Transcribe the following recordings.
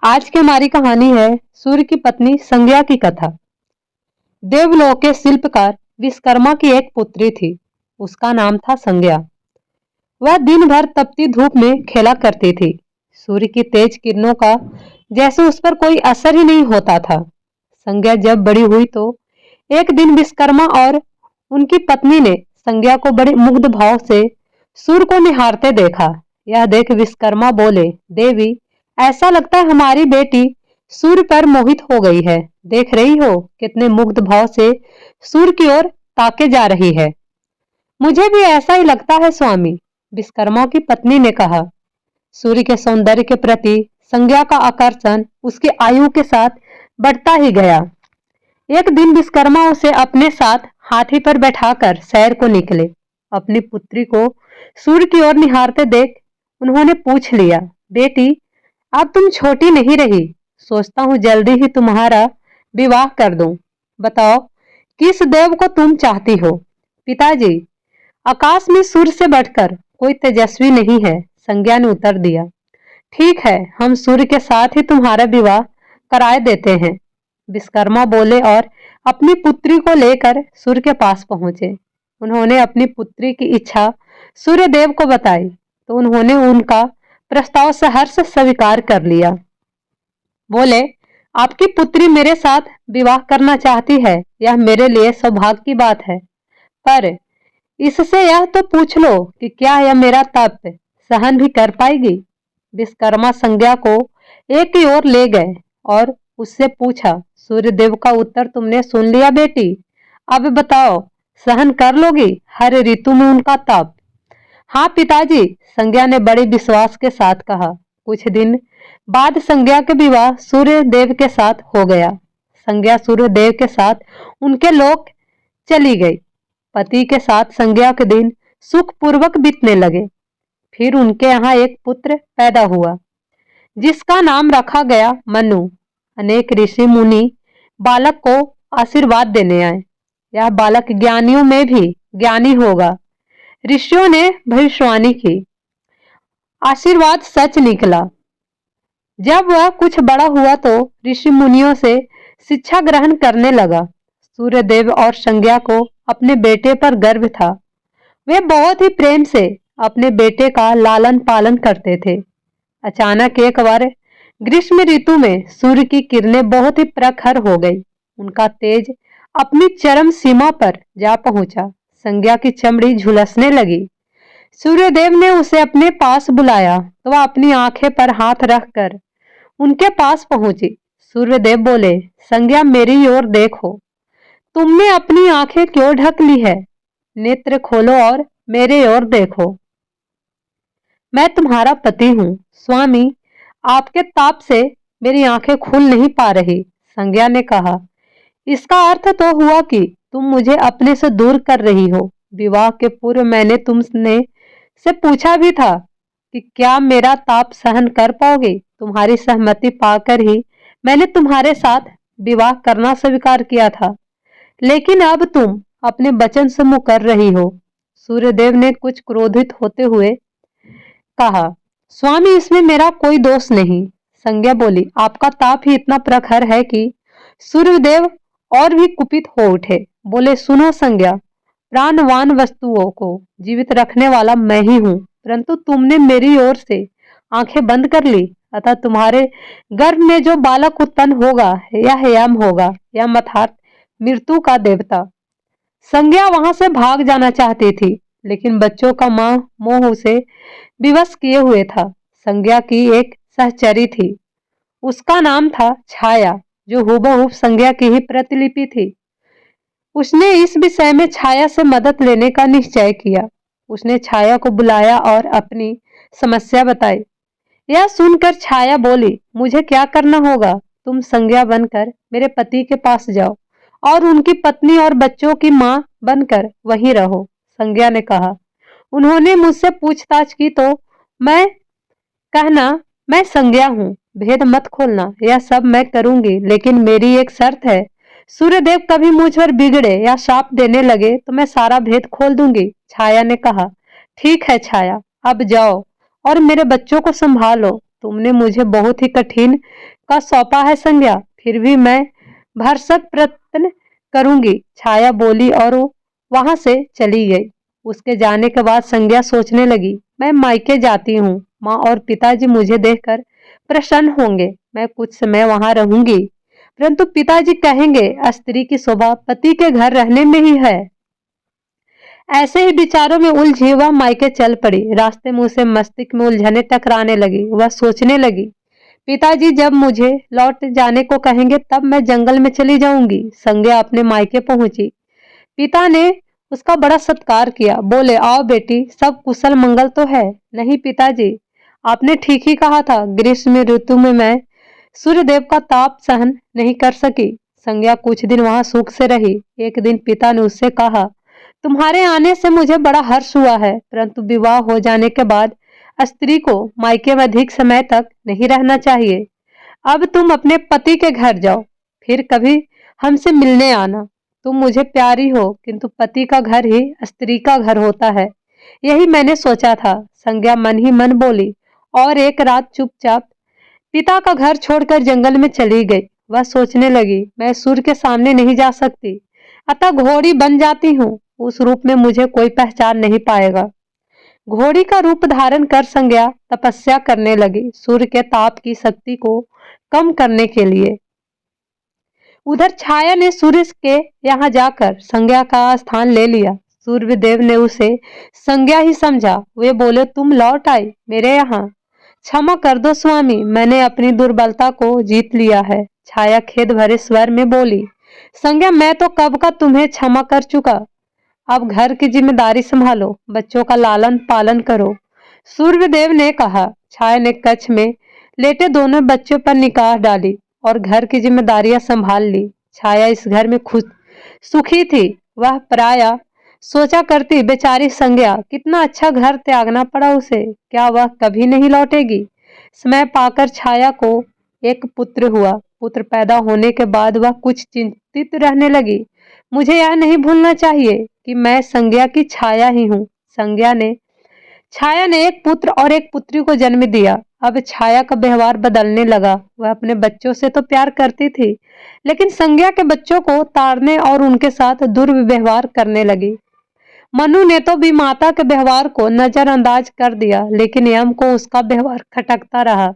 आज की हमारी कहानी है सूर्य की पत्नी संज्ञा की कथा। देवलोक के शिल्पकार विश्वकर्मा की एक पुत्री थी। उसका नाम था संज्ञा। वह दिन भर तपती धूप में खेला करती थी। सूर्य की तेज किरणों का जैसे उस पर कोई असर ही नहीं होता था। संज्ञा जब बड़ी हुई तो एक दिन विश्वकर्मा और उनकी पत्नी ने संज्ञा को बड़े मुग्ध भाव से सूर्य को निहारते देखा। यह देख विश्वकर्मा बोले, देवी, ऐसा लगता है हमारी बेटी सूर्य पर मोहित हो गई है। देख रही हो कितने मुग्ध भाव से सूर्य की ओर ताके जा रही है। मुझे भी ऐसा ही लगता है स्वामी, विश्वकर्मा की पत्नी ने कहा। सूर्य के सौंदर्य के प्रति संज्ञा का आकर्षण उसकी आयु के साथ बढ़ता ही गया। एक दिन विश्वकर्मा उसे अपने साथ हाथी पर बैठाकर सैर को निकले। अपनी पुत्री को सूर्य की ओर निहारते देख उन्होंने पूछ लिया, बेटी, अब तुम छोटी नहीं रही, सोचता हूँ जल्दी ही तुम्हारा विवाह कर दूं। बताओ किस देव को तुम चाहती हो। पिताजी, आकाश में सूर्य से बढ़कर कोई तेजस्वी नहीं है, संज्ञा ने उत्तर दिया। ठीक है, हम सूर्य के साथ ही तुम्हारा विवाह कराए देते हैं, विश्वकर्मा बोले और अपनी पुत्री को लेकर सूर्य के पास पहुंचे। उन्होंने अपनी पुत्री की इच्छा सूर्य देव को बताई तो उन्होंने उनका प्रस्ताव सहर्ष स्वीकार कर लिया। बोले, आपकी पुत्री मेरे साथ विवाह करना चाहती है, यह मेरे लिए सौभाग्य की बात है, पर इससे यह तो पूछ लो कि क्या यह मेरा तप सहन भी कर पाएगी। विश्वकर्मा संज्ञा को एक की ओर ले गए और उससे पूछा, सूर्य देव का उत्तर तुमने सुन लिया बेटी, अब बताओ सहन कर लोगी हर ऋतु में उनका तप। हाँ पिताजी, संज्ञा ने बड़े विश्वास के साथ कहा। कुछ दिन बाद संज्ञा के विवाह सूर्य देव के साथ हो गया। संज्ञा सूर्य देव के साथ उनके लोक चली गई। पति के साथ संज्ञा के दिन सुखपूर्वक बीतने लगे। फिर उनके यहाँ एक पुत्र पैदा हुआ जिसका नाम रखा गया मनु। अनेक ऋषि मुनि बालक को आशीर्वाद देने आए। यह बालक ज्ञानियों में भी ज्ञानी होगा। ऋषियों ने भविष्यवाणी की, आशीर्वाद सच निकला। जब वह कुछ बड़ा हुआ तो ऋषि मुनियों से शिक्षा ग्रहण करने लगा। सूर्यदेव और संज्ञा को अपने बेटे पर गर्व था। वे बहुत ही प्रेम से अपने बेटे का लालन पालन करते थे। अचानक एक बार ग्रीष्म ऋतु में सूर्य की किरणें बहुत ही प्रखर हो गई। उनका तेज अपनी चरम सीमा पर जा पहुंचा। संज्ञा की चमड़ी झुलसने लगी। सूर्यदेव ने उसे अपने पास बुलाया तो वह अपनी आंखें पर हाथ रखकर उनके पास पहुंची। सूर्यदेव बोले, संज्ञा मेरी ओर देखो, तुमने अपनी आंखें क्यों ढक ली है? नेत्र खोलो और मेरे ओर देखो। मैं तुम्हारा पति हूँ स्वामी, आपके ताप से मेरी आंखें खुल नहीं पा रही, संज्ञा ने कहा। इसका अर्थ तो हुआ कि तुम मुझे अपने से दूर कर रही हो। विवाह के पूर्व मैंने तुमने से पूछा भी था कि क्या मेरा ताप सहन कर पाओगे। तुम्हारी सहमति पाकर ही मैंने तुम्हारे साथ विवाह करना स्वीकार किया था, लेकिन अब तुम अपने वचन से मुकर रही हो। सूर्यदेव ने कुछ क्रोधित होते हुए कहा, स्वामी इसमें मेरा कोई दोष नहीं। संज्ञा बोली, आपका ताप ही इतना प्रखर है कि सूर्यदेव और भी कुपित हो उठे। बोले, सुनो संज्ञा, प्राणवान वस्तुओं को जीवित रखने वाला मैं ही हूँ, परंतु तुमने मेरी ओर से आंखें बंद कर ली, अतः तुम्हारे गर्भ में जो बालक उत्पन्न होगा यह यम होगा, यम अर्थात मृत्यु का देवता। संज्ञा वहां से भाग जाना चाहती थी, लेकिन बच्चों का मोह उसे विवश किए हुए था। संज्ञा की एक सहचरी थी, उसका नाम था छाया, जो हूबहू संज्ञा की ही प्रतिलिपि थी। उसने इस विषय में छाया से मदद लेने का निश्चय किया। उसने छाया को बुलाया और अपनी समस्या बताई। यह सुनकर छाया बोली, मुझे क्या करना होगा? तुम संज्ञा बनकर मेरे पति के पास जाओ और उनकी पत्नी और बच्चों की मां बनकर वहीं रहो, संज्ञा ने कहा। उन्होंने मुझसे पूछताछ की तो मैं कहना, मैं संज्ञा हूँ, भेद मत खोलना, यह सब मैं करूंगी, लेकिन मेरी एक शर्त है। सूर्यदेव कभी मुझ पर बिगड़े या शाप देने लगे तो मैं सारा भेद खोल दूंगी, छाया ने कहा। ठीक है छाया, अब जाओ और मेरे बच्चों को संभालो। तुमने मुझे बहुत ही कठिन का सौंपा है संज्ञा, फिर भी मैं भरसक प्रयत्न करूंगी, छाया बोली और वो वहां से चली गई। उसके जाने के बाद संज्ञा सोचने लगी, मैं मायके जाती हूँ, माँ और पिताजी मुझे देखकर प्रसन्न होंगे, मैं कुछ समय वहां रहूंगी, परंतु पिताजी कहेंगे स्त्री की शोभा पति के घर रहने में ही है। ऐसे ही विचारों में उलझी वह मायके चल पड़ी। रास्ते में उसे मस्तिष्क में उलझने टकराने लगी। वह सोचने लगी, पिताजी जब मुझे लौट जाने को कहेंगे तब मैं जंगल में चली जाऊंगी। संज्ञा अपने मायके पहुंची। पिता ने उसका बड़ा सत्कार किया, बोले आओ बेटी, सब कुशल मंगल तो है। नहीं पिताजी, आपने ठीक ही कहा था, ग्रीष्म ऋतु में मैं सूर्यदेव का ताप सहन नहीं कर सकी। संज्ञा कुछ दिन वहां सुख से रही। एक दिन पिता ने उससे कहा, तुम्हारे आने से मुझे बड़ा हर्ष हुआ है, परंतु विवाह हो जाने के बाद स्त्री को मायके में अधिक समय तक नहीं रहना चाहिए। अब तुम अपने पति के घर जाओ, फिर कभी हमसे मिलने आना। तुम मुझे प्यारी हो, किंतु पति का घर ही स्त्री का घर होता है, यही मैंने सोचा था। संज्ञा मन ही मन बोली और एक रात चुपचाप पिता का घर छोड़कर जंगल में चली गई। वह सोचने लगी, मैं सूर्य के सामने नहीं जा सकती, अतः घोड़ी बन जाती हूँ, उस रूप में मुझे कोई पहचान नहीं पाएगा। घोड़ी का रूप धारण कर संज्ञा तपस्या करने लगी, सूर्य के ताप की शक्ति को कम करने के लिए। उधर छाया ने सूर्य के यहाँ जाकर संज्ञा का स्थान ले लिया। सूर्यदेव ने उसे संज्ञा ही समझा। वे बोले, तुम लौट आई मेरे यहाँ, क्षमा कर दो स्वामी, मैंने अपनी दुर्बलता को जीत लिया है। छाया खेद भरे स्वर में बोली, संज्ञा मैं तो कब का तुम्हें क्षमा कर चुका, अब घर की जिम्मेदारी संभालो, बच्चों का लालन पालन करो। सूर्यदेव ने कहा। छाया ने कच्छ में लेटे दोनों बच्चों पर निगाह डाली और घर की जिम्मेदारियां संभाल ली। छाया इस घर में खुद सुखी थी। वह प्रायः सोचा करती, बेचारी संज्ञा, कितना अच्छा घर त्यागना पड़ा उसे, क्या वह कभी नहीं लौटेगी। समय पाकर छाया को एक पुत्र हुआ। पुत्र पैदा होने के बाद वह कुछ चिंतित रहने लगी। मुझे यह नहीं भूलना चाहिए कि मैं संज्ञा की छाया ही हूँ। छाया ने एक पुत्र और एक पुत्री को जन्म दिया। अब छाया का व्यवहार बदलने लगा। वह अपने बच्चों से तो प्यार करती थी, लेकिन संज्ञा के बच्चों को ताड़ने और उनके साथ दुर्व्यवहार करने लगी। मनु ने तो भी माता के व्यवहार को नजरअंदाज कर दिया, लेकिन यम को उसका व्यवहार खटकता रहा।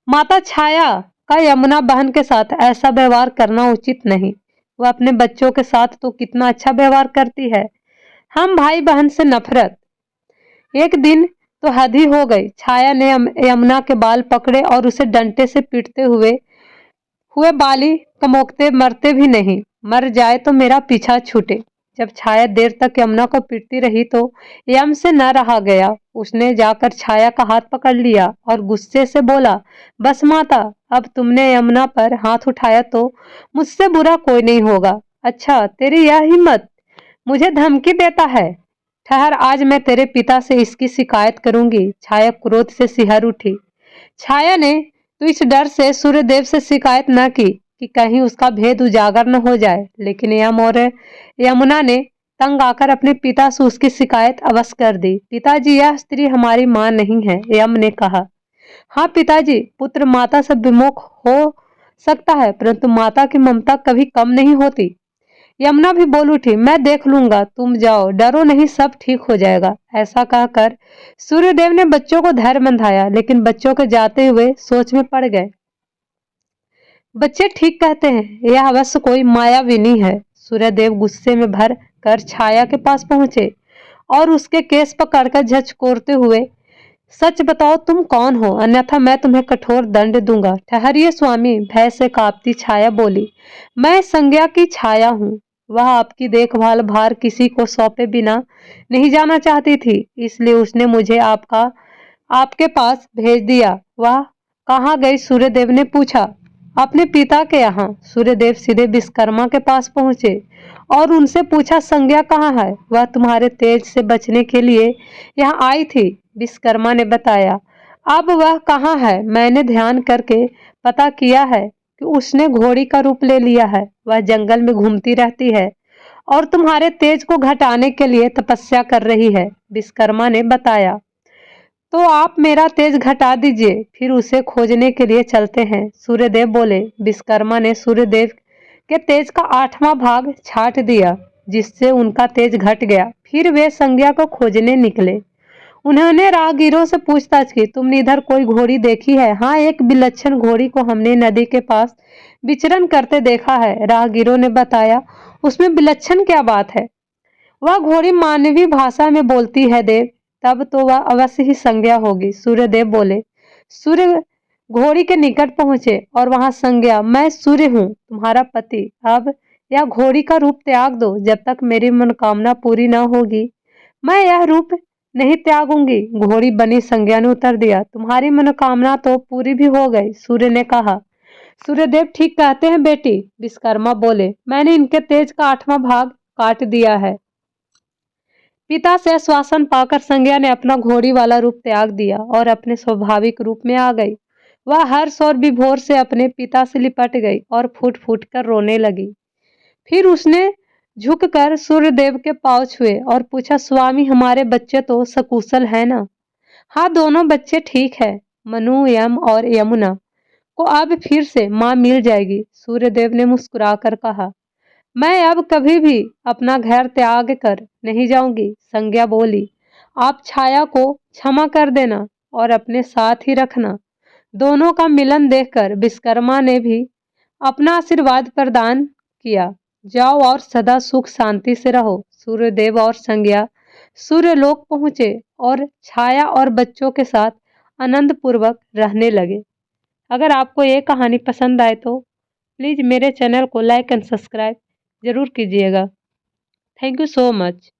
माता छाया का यमुना बहन के साथ ऐसा व्यवहार करना उचित नहीं। वह अपने बच्चों के साथ तो कितना अच्छा व्यवहार करती है, हम भाई बहन से नफरत। एक दिन तो हद ही हो गई। छाया ने यमुना के बाल पकड़े और उसे डंडे से पीटते हुए बाली कमोकते, मरते भी नहीं, मर जाए तो मेरा पीछा छूटे। जब छाया देर तक यमुना को पीटती रही तो यम से न रहा गया। उसने जाकर छाया का हाथ पकड़ लिया और गुस्से से बोला, बस माता, अब तुमने यमुना पर हाथ उठाया तो मुझसे बुरा कोई नहीं होगा। अच्छा, तेरी यह हिम्मत, मुझे धमकी देता है। ठहर, आज मैं तेरे पिता से इसकी शिकायत करूंगी। छाया क्रोध से सिहर उठी। छाया ने तो इस डर से सूर्यदेव से शिकायत न की कि कहीं उसका भेद उजागर न हो जाए, लेकिन यम और यमुना ने तंग आकर अपने पिता से उसकी शिकायत अवश्य कर दी। पिताजी, यह स्त्री हमारी मां नहीं है, यम ने कहा। हाँ पिताजी, पुत्र माता से विमुख हो सकता है, परंतु माता की ममता कभी कम नहीं होती। यमुना भी बोल उठी, मैं देख लूंगा, तुम जाओ, डरो नहीं, सब ठीक हो जाएगा। ऐसा कहकर सूर्यदेव ने बच्चों को धैर्य बंधाया, लेकिन बच्चों के जाते हुए सोच में पड़ गए। बच्चे ठीक कहते हैं, यह अवश्य कोई मायाविनी है। सूर्यदेव गुस्से में भर कर छाया के पास पहुंचे और उसके केस पकड़कर झचकोरते हुए, सच बताओ तुम कौन हो, अन्यथा मैं तुम्हें कठोर दंड दूंगा। ठहरिए स्वामी, भय से कांपती छाया बोली, मैं संज्ञा की छाया हूँ। वह आपकी देखभाल भार किसी को सौंपे बिना नहीं जाना चाहती थी, इसलिए उसने मुझे आपके पास भेज दिया। वह कहाँ गई? सूर्यदेव ने पूछा। अपने पिता के यहाँ। सूर्यदेव सीधे विश्वकर्मा के पास पहुंचे और उनसे पूछा, संज्ञा कहाँ है? वह तुम्हारे तेज से बचने के लिए यहाँ आई थी, विश्वकर्मा ने बताया। अब वह कहाँ है? मैंने ध्यान करके पता किया है कि उसने घोड़ी का रूप ले लिया है। वह जंगल में घूमती रहती है और तुम्हारे तेज को घटाने के लिए तपस्या कर रही है, विश्वकर्मा ने बताया। तो आप मेरा तेज घटा दीजिए, फिर उसे खोजने के लिए चलते हैं। सूर्यदेव बोले। विश्वकर्मा ने सूर्यदेव के तेज का 8वां भाग छाट दिया, जिससे उनका तेज घट गया। फिर वे संज्ञा को खोजने निकले। उन्होंने राहगीरों से पूछताछ की, तुमने इधर कोई घोड़ी देखी है? हाँ, एक विलक्षण घोड़ी को हमने नदी के पास विचरण करते देखा है, राहगीरों ने बताया। उसमें विलक्षण क्या बात है? वह घोड़ी मानवीय भाषा में बोलती है देव। तब तो वह अवश्य ही संज्ञा होगी, सूर्यदेव बोले। सूर्य घोड़ी के निकट पहुंचे और वहां संज्ञा, मैं सूर्य हूँ, तुम्हारा पति। अब यह घोड़ी का रूप त्याग दो, जब तक मेरी मनोकामना पूरी न होगी मैं यह रूप नहीं त्यागूंगी। घोड़ी बनी संज्ञा ने उत्तर दिया, तुम्हारी मनोकामना तो पूरी भी हो गई। सूर्य ने कहा। सूर्यदेव ठीक कहते हैं बेटी, विश्वकर्मा बोले। मैंने इनके तेज का 8वां भाग काट दिया है। पिता से आश्वासन पाकर संज्ञा ने अपना घोड़ी वाला रूप त्याग दिया और अपने स्वाभाविक रूप में आ गई। वह हर्ष और विभोर से अपने पिता से लिपट गई और फूट फूट कर रोने लगी। फिर उसने झुककर सूर्यदेव के पांव छुए और पूछा, स्वामी हमारे बच्चे तो सकुशल है ना? हाँ, दोनों बच्चे ठीक है। मनु, यम और यमुना को अब फिर से माँ मिल जाएगी, सूर्यदेव ने मुस्कुराकर कहा। मैं अब कभी भी अपना घर त्याग कर नहीं जाऊंगी, संज्ञा बोली। आप छाया को क्षमा कर देना और अपने साथ ही रखना। दोनों का मिलन देखकर विश्वकर्मा ने भी अपना आशीर्वाद प्रदान किया। जाओ और सदा सुख शांति से रहो। सूर्यदेव और संज्ञा सूर्यलोक पहुंचे और छाया और बच्चों के साथ आनंद पूर्वक रहने लगे। अगर आपको ये कहानी पसंद आए तो प्लीज़ मेरे चैनल को लाइक एंड सब्सक्राइब जरूर कीजिएगा। Thank you so much.